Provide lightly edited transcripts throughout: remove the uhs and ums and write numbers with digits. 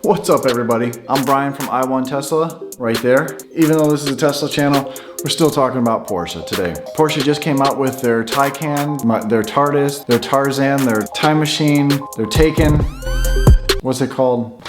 What's up everybody? I'm Brian from I1 Tesla, right there. Even though this is a Tesla channel, we're still talking about Porsche today. Porsche just came out with their Taycan, their TARDIS, their Tarzan, their Time Machine, their Taycan. What's it called?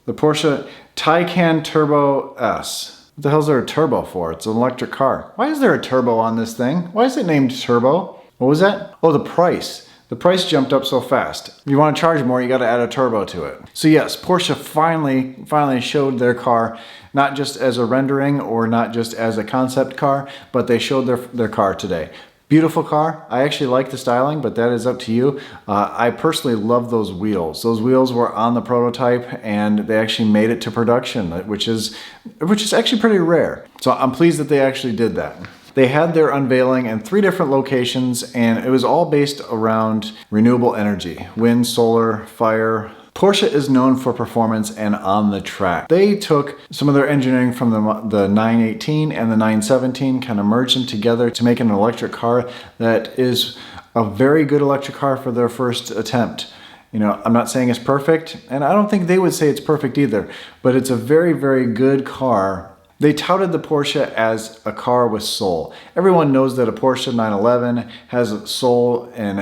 The Porsche Taycan Turbo S. What the hell's there a turbo for? It's an electric car. Why is there a turbo on this thing? Why is it named Turbo? What was that? Oh, the price. The price jumped up so fast. If you want to charge more, you got to add a turbo to it. So yes, Porsche finally showed their car, not just as a rendering or not just as a concept car, but they showed their car today. Beautiful car. I actually like the styling, but that is up to you. I personally love those wheels. Those wheels were on the prototype and they actually made it to production, which is actually pretty rare. So I'm pleased that they actually did that. They had their unveiling in 3 different locations and it was all based around renewable energy, wind, solar, fire. Porsche is known for performance and on the track. They took some of their engineering from the 918 and the 917, kind of merged them together to make an electric car that is a very good electric car for their first attempt. You know, I'm not saying it's perfect, and I don't think they would say it's perfect either, but it's a very, very good car. They touted the Porsche as a car with soul. Everyone knows that a Porsche 911 has soul and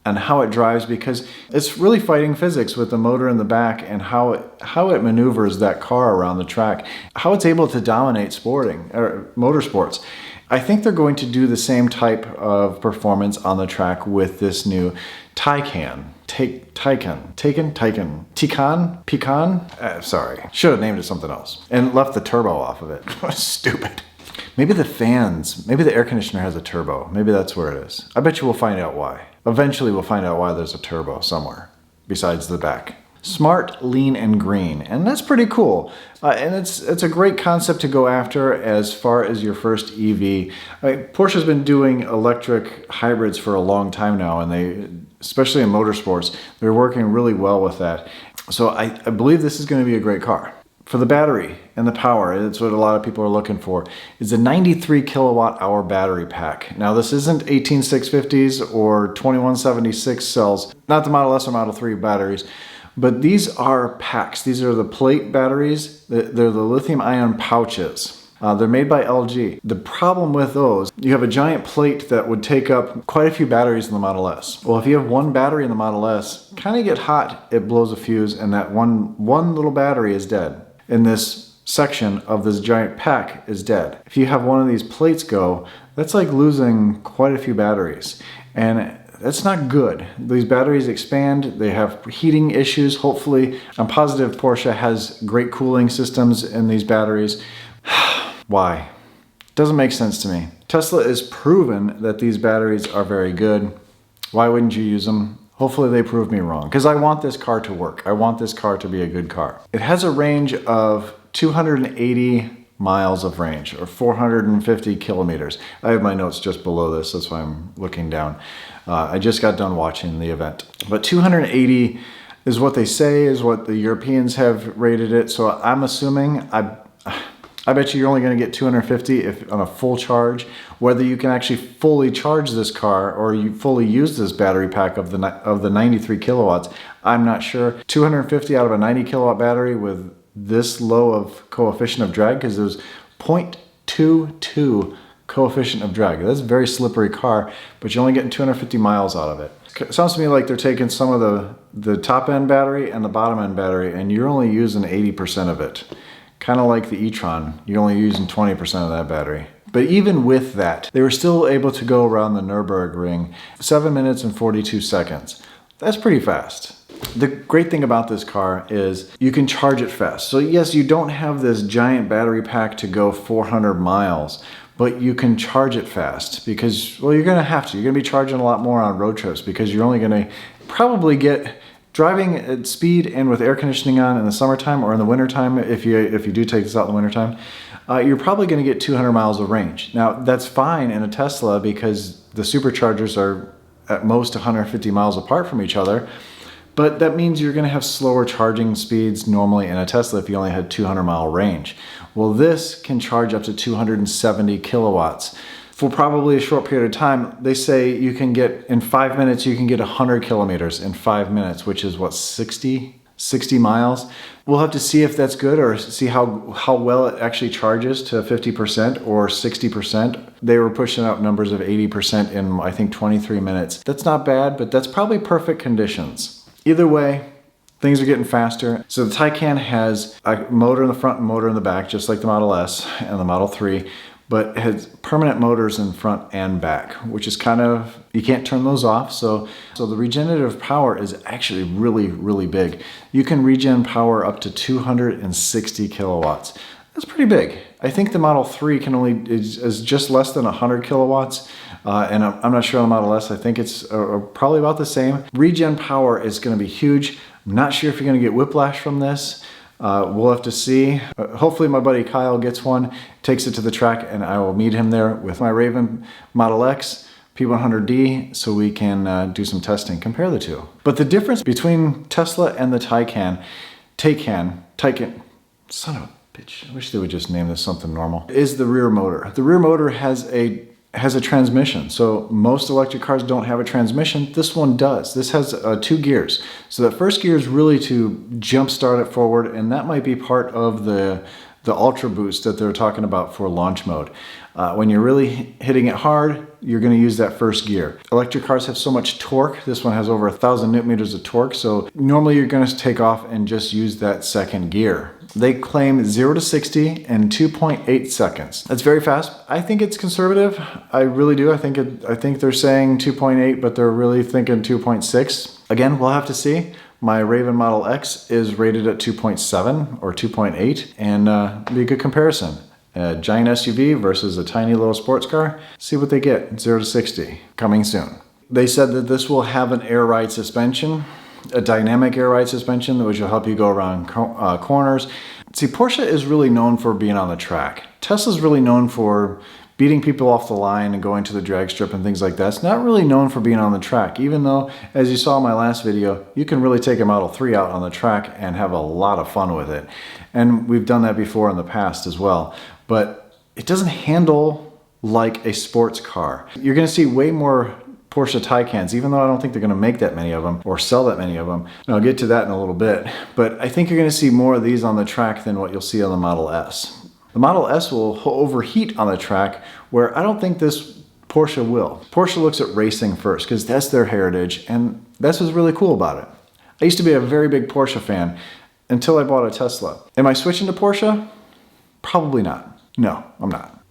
how it drives because it's really fighting physics with the motor in the back and how it maneuvers that car around the track, how it's able to dominate motorsports. I think they're going to do the same type of performance on the track with this new Taycan. Sorry, should have named it something else and left the turbo off of it. Stupid. Maybe the fans, maybe the air conditioner has a turbo. Maybe that's where it is. I bet you we'll find out why. Eventually we'll find out why there's a turbo somewhere besides the back. Smart, lean, and green, and that's pretty cool. And it's a great concept to go after as far as your first EV. Porsche's been doing electric hybrids for a long time now, and especially in motorsports, they're working really well with that. So I believe this is going to be a great car. For the battery and the power, that's what a lot of people are looking for, is a 93 kilowatt hour battery pack. Now this isn't 18650s or 2176 cells, not the Model S or Model 3 batteries, but these are packs. These are the plate batteries. They're the lithium ion pouches. They're made by LG. The problem with those, you have a giant plate that would take up quite a few batteries in the Model S. Well, if you have one battery in the Model S, kind of get hot, it blows a fuse and that one little battery is dead. In this section of this giant pack is dead. If you have one of these plates go, that's like losing quite a few batteries. And that's not good. These batteries expand, they have heating issues. Hopefully, I'm positive Porsche has great cooling systems in these batteries. Why? Doesn't make sense to me. Tesla is proven that these batteries are very good. Why wouldn't you use them? Hopefully they prove me wrong, because I want this car to work. I want this car to be a good car. It has a range of 280 miles of range, or 450 kilometers. I have my notes just below this, that's why I'm looking down. I just got done watching the event. But 280 is what they say, is what the Europeans have rated it, so I'm assuming, I bet you're only going to get 250 if on a full charge. Whether you can actually fully charge this car or you fully use this battery pack of the 93 kilowatts, I'm not sure. 250 out of a 90 kilowatt battery with this low of coefficient of drag, because there's 0.22 coefficient of drag. That's a very slippery car, but you're only getting 250 miles out of it. It sounds to me like they're taking some of the top end battery and the bottom end battery, and you're only using 80% of it. Kind of like the e-tron, you're only using 20% of that battery. But even with that, they were still able to go around the Nürburgring 7 minutes and 42 seconds. That's pretty fast. The great thing about this car is you can charge it fast. So yes, you don't have this giant battery pack to go 400 miles, but you can charge it fast because, well, you're gonna have to. You're gonna be charging a lot more on road trips because you're only gonna probably get driving at speed and with air conditioning on in the summertime or in the wintertime, if you do take this out in the wintertime, you're probably going to get 200 miles of range. Now, that's fine in a Tesla because the superchargers are at most 150 miles apart from each other, but that means you're going to have slower charging speeds normally in a Tesla if you only had 200-mile range. Well, this can charge up to 270 kilowatts. For probably a short period of time, they say you can get, in 5 minutes, you can get 100 kilometers in 5 minutes, which is what, 60 60 miles. We'll have to see if that's good or see how well it actually charges to 50% or 60%. They were pushing out numbers of 80% in, I think, 23 minutes. That's not bad, but that's probably perfect conditions. Either way, things are getting faster. So the Taycan has a motor in the front and motor in the back, just like the Model S and the Model 3, but it has permanent motors in front and back, which is kind of, you can't turn those off. So the regenerative power is actually really, really big. You can regen power up to 260 kilowatts. That's pretty big. I think the Model 3 is just less than 100 kilowatts. And I'm not sure on the Model S, I think it's probably about the same. Regen power is gonna be huge. I'm not sure if you're gonna get whiplash from this. We'll have to see. Hopefully my buddy Kyle gets one, takes it to the track, and I will meet him there with my Raven Model X P100D so we can do some testing, compare the two. But the difference between Tesla and the Taycan, son of a bitch, I wish they would just name this something normal, is the rear motor. The rear motor has a transmission. So most electric cars don't have a transmission. This one does. This has 2 gears. So that first gear is really to jump start it forward, and that might be part of the Ultra Boost that they're talking about for launch mode. When you're really hitting it hard, you're going to use that first gear. Electric cars have so much torque. This one has over 1,000 Newton meters of torque. So normally you're going to take off and just use that second gear. They claim 0 to 60 in 2.8 seconds. That's very fast. I think it's conservative. I really do. I think they're saying 2.8, but they're really thinking 2.6. Again, we'll have to see. My Raven Model X is rated at 2.7 or 2.8, and be a good comparison. A giant SUV versus a tiny little sports car. See what they get. 0 to 60 coming soon. They said that this will have an air ride suspension, a dynamic air ride suspension, which will help you go around corners. See, Porsche is really known for being on the track. Tesla's really known for beating people off the line and going to the drag strip and things like that. It's not really known for being on the track, even though, as you saw in my last video, you can really take a Model 3 out on the track and have a lot of fun with it. And we've done that before in the past as well. But it doesn't handle like a sports car. You're gonna see way more Porsche Taycans, even though I don't think they're gonna make that many of them or sell that many of them. And I'll get to that in a little bit. But I think you're gonna see more of these on the track than what you'll see on the Model S. The Model S will overheat on the track, where I don't think this Porsche will. Porsche looks at racing first because that's their heritage, and that's what's really cool about it. I used to be a very big Porsche fan until I bought a Tesla. Am I switching to Porsche? Probably not. No, I'm not.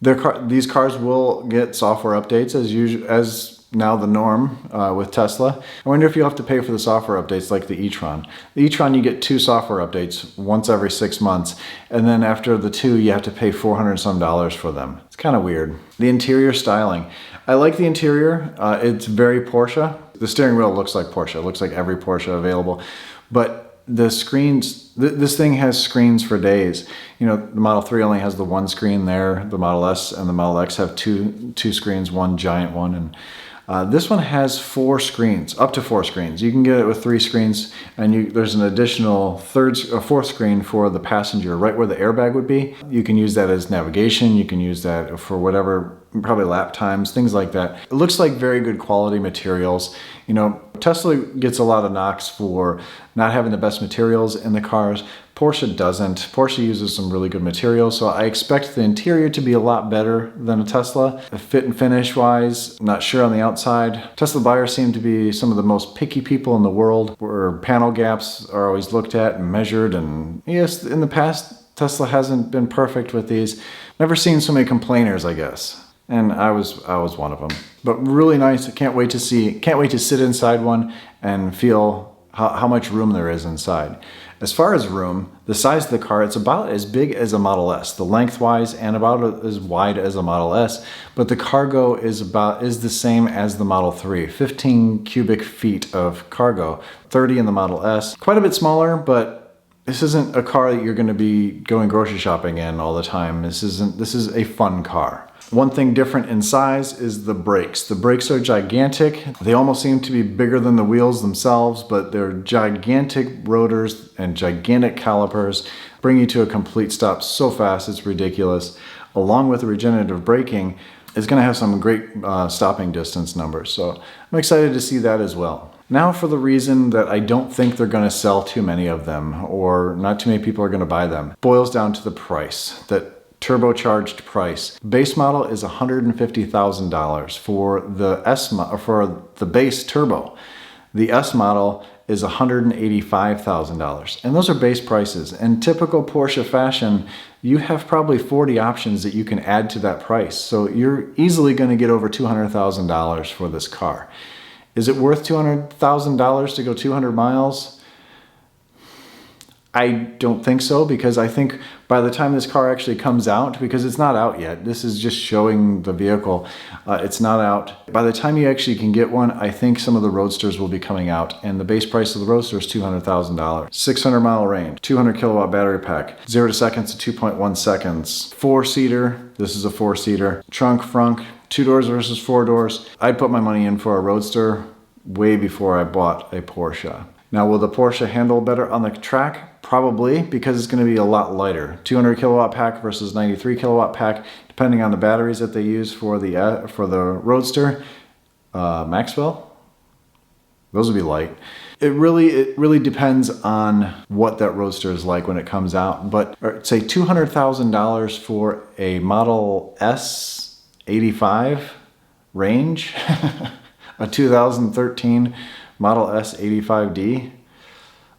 These cars will get software updates as now the norm with Tesla. I wonder if you'll have to pay for the software updates like the e-tron. The e-tron, you get 2 software updates once every 6 months, and then after the 2, you have to pay $400 and some for them. It's kind of weird. The interior styling. I like the interior. It's very Porsche. The steering wheel looks like Porsche. It looks like every Porsche available. But the screens, this thing has screens for days. You know, the Model 3 only has the 1 screen there. The Model S and the Model X have two screens, one giant one, and this one has 4 screens, up to 4 screens. You can get it with 3 screens, and there's an additional 4th screen for the passenger, right where the airbag would be. You can use that as navigation. You can use that for whatever, probably lap times, things like that. It looks like very good quality materials. You know, Tesla gets a lot of knocks for not having the best materials in the cars. Porsche doesn't. Porsche uses some really good materials, so I expect the interior to be a lot better than a Tesla. Fit and finish wise, not sure on the outside. Tesla buyers seem to be some of the most picky people in the world, where panel gaps are always looked at and measured, and yes, in the past, Tesla hasn't been perfect with these. Never seen so many complainers, I guess. And I was one of them. But really nice. I can't wait to sit inside one and feel how much room there is inside. As far as room, the size of the car, it's about as big as a Model S, the lengthwise, and about as wide as a Model S. But the cargo is the same as the Model 3, 15 cubic feet of cargo, 30 in the Model S. Quite a bit smaller, but this isn't a car that you're going to be going grocery shopping in all the time. This is a fun car. One thing different in size is the brakes. The brakes are gigantic. They almost seem to be bigger than the wheels themselves, but they're gigantic rotors and gigantic calipers, bring you to a complete stop so fast it's ridiculous. Along with the regenerative braking, it's going to have some great stopping distance numbers. So I'm excited to see that as well. Now for the reason that I don't think they're going to sell too many of them, or not too many people are going to buy them. Boils down to the price, that turbocharged price. Base model is $150,000 for the base turbo. The S model is $185,000, and those are base prices. In typical Porsche fashion, you have probably 40 options that you can add to that price. So you're easily going to get over $200,000 for this car. Is it worth $200,000 to go 200 miles? I don't think so, because I think by the time this car actually comes out, because it's not out yet, this is just showing the vehicle, it's not out. By the time you actually can get one, I think some of the Roadsters will be coming out, and the base price of the Roadster is $200,000. 600 mile range, 200 kilowatt battery pack, 0 to seconds to 2.1 seconds. 4-seater, this is a 4-seater. Trunk, frunk, 2 doors versus 4 doors. I'd put my money in for a Roadster way before I bought a Porsche. Now, will the Porsche handle better on the track? Probably, because it's going to be a lot lighter. 200 kilowatt pack versus 93 kilowatt pack, depending on the batteries that they use for the Roadster. Maxwell, those will be light. It really depends on what that Roadster is like when it comes out. But say $200,000 for a Model S 85 range, a 2013 Model S 85D,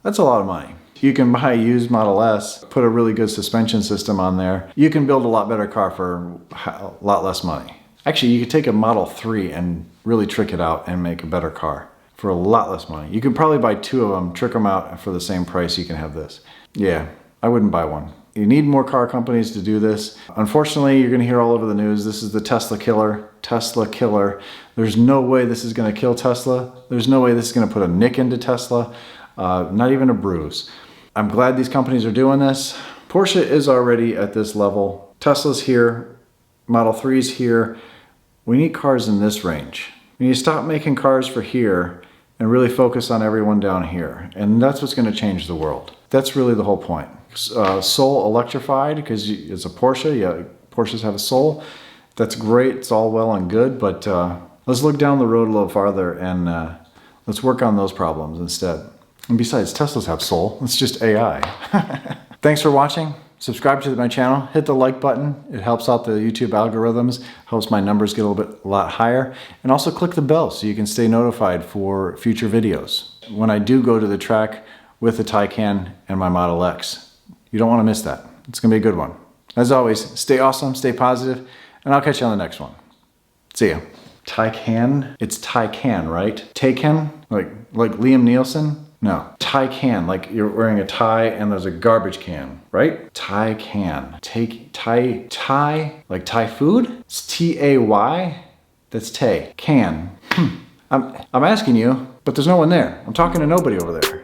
that's a lot of money. You can buy a used Model S, put a really good suspension system on there. You can build a lot better car for a lot less money. Actually, you could take a Model 3 and really trick it out and make a better car for a lot less money. You could probably buy 2 of them, trick them out, and for the same price you can have this. Yeah, I wouldn't buy one. You need more car companies to do this. Unfortunately, you're gonna hear all over the news, this is the Tesla killer, Tesla killer. There's no way this is gonna kill Tesla. There's no way this is gonna put a nick into Tesla, not even a bruise. I'm glad these companies are doing this. Porsche is already at this level. Tesla's here, Model 3's here. We need cars in this range. We need to stop making cars for here and really focus on everyone down here. And that's what's gonna change the world. That's really the whole point. Soul electrified, because it's a Porsche. Yeah, Porsches have a soul. That's great, it's all well and good, but let's look down the road a little farther and let's work on those problems instead. And besides, Teslas have soul. It's just AI. Thanks for watching. Subscribe to my channel. Hit the like button. It helps out the YouTube algorithms. Helps my numbers get a lot higher. And also click the bell so you can stay notified for future videos. When I do go to the track with the Taycan and my Model X. You don't want to miss that. It's going to be a good one. As always, stay awesome, stay positive, and I'll catch you on the next one. See ya. Taycan? It's Taycan, right? Taycan? Like Liam Nielsen? No, Taycan, like you're wearing a tie and there's a garbage can, right? Taycan, like Thai food? It's T-A-Y? That's Tay, can. I'm asking you, but there's no one there. I'm talking to nobody over there.